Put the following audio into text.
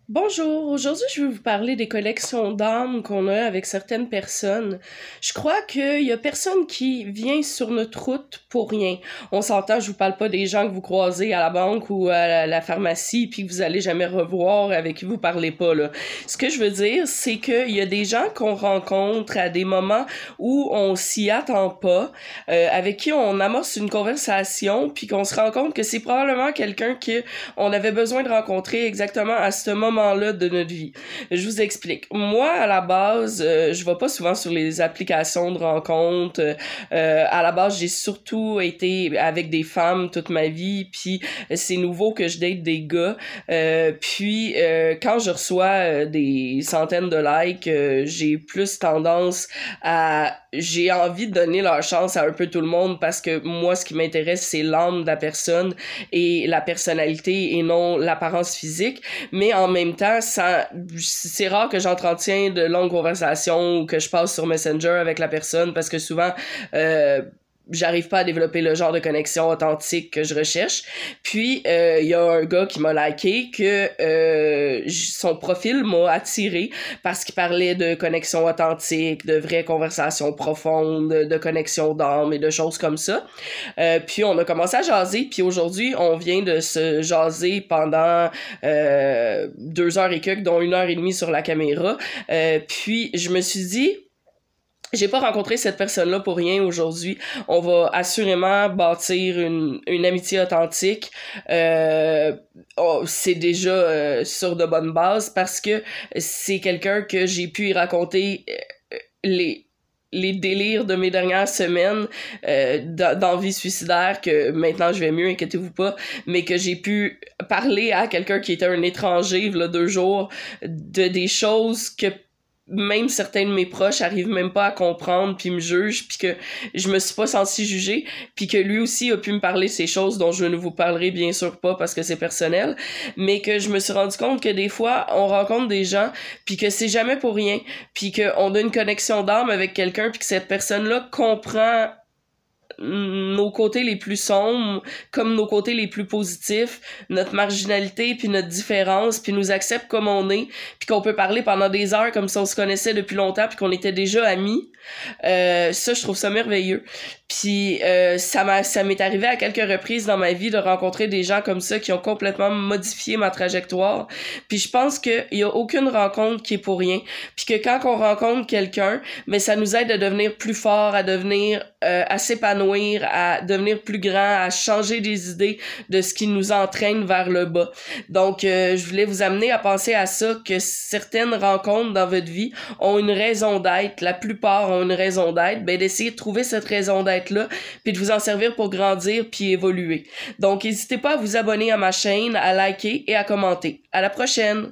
Bonjour, aujourd'hui je vais vous parler des collections d'âmes qu'on a avec certaines personnes. Je crois qu'il y a personne qui vient sur notre route pour rien. On s'entend, je vous parle pas des gens que vous croisez à la banque ou à la pharmacie puis que vous allez jamais revoir, avec qui vous parlez pas là. Ce que je veux dire, c'est qu'il y a des gens qu'on rencontre à des moments où on s'y attend pas, avec qui on amorce une conversation puis qu'on se rend compte que c'est probablement quelqu'un que on avait besoin de rencontrer exactement à ce moment-là de notre vie. Je vous explique. Moi, à la base, je vais pas souvent sur les applications de rencontres. À la base, j'ai surtout été avec des femmes toute ma vie, puis c'est nouveau que je date des gars. Quand je reçois des centaines de likes, j'ai plus tendance à... J'ai envie de donner leur chance à un peu tout le monde parce que moi, ce qui m'intéresse, c'est l'âme de la personne et la personnalité et non l'apparence physique. Mais en même temps, c'est rare que j'entretiens de longues conversations ou que je passe sur Messenger avec la personne parce que souvent, j'arrive pas à développer le genre de connexion authentique que je recherche. Puis il y a un gars qui m'a liké que son profil m'a attiré parce qu'il parlait de connexion authentique, de vraies conversations profondes, de connexion d'âme et de choses comme ça. Puis on a commencé à jaser, puis aujourd'hui on vient de se jaser pendant 2 heures et quelques, dont 1 heure et demie sur la caméra. Puis je me suis dit, j'ai pas rencontré cette personne-là pour rien aujourd'hui. On va assurément bâtir une amitié authentique. C'est déjà sur de bonnes bases parce que c'est quelqu'un que j'ai pu y raconter les les délires de mes dernières semaines d'envie suicidaire, que maintenant je vais mieux, inquiétez-vous pas, mais que j'ai pu parler à quelqu'un qui était un étranger, là, 2 jours, de des choses que même certains de mes proches arrivent même pas à comprendre puis me jugent, puis que je me suis pas sentie juger, puis que lui aussi a pu me parler ces choses dont je ne vous parlerai bien sûr pas parce que c'est personnel, mais que je me suis rendu compte que des fois on rencontre des gens puis que c'est jamais pour rien, puis qu'on a une connexion d'âme avec quelqu'un puis que cette personne-là comprend nos côtés les plus sombres comme nos côtés les plus positifs, notre marginalité puis notre différence, puis nous accepte comme on est, puis qu'on peut parler pendant des heures comme si on se connaissait depuis longtemps puis qu'on était déjà amis. Ça, je trouve ça merveilleux. Puis ça m'est arrivé à quelques reprises dans ma vie de rencontrer des gens comme ça qui ont complètement modifié ma trajectoire. Puis je pense qu'il y a aucune rencontre qui est pour rien. Puis que quand on rencontre quelqu'un, mais ça nous aide à devenir plus fort, à devenir à s'épanouir, à devenir plus grand, à changer des idées de ce qui nous entraîne vers le bas. Donc je voulais vous amener à penser à ça, que certaines rencontres dans votre vie ont une raison d'être, la plupart ont une raison d'être, ben d'essayer de trouver cette raison d'être là, puis de vous en servir pour grandir puis évoluer. Donc n'hésitez pas à vous abonner à ma chaîne, à liker et à commenter. À la prochaine!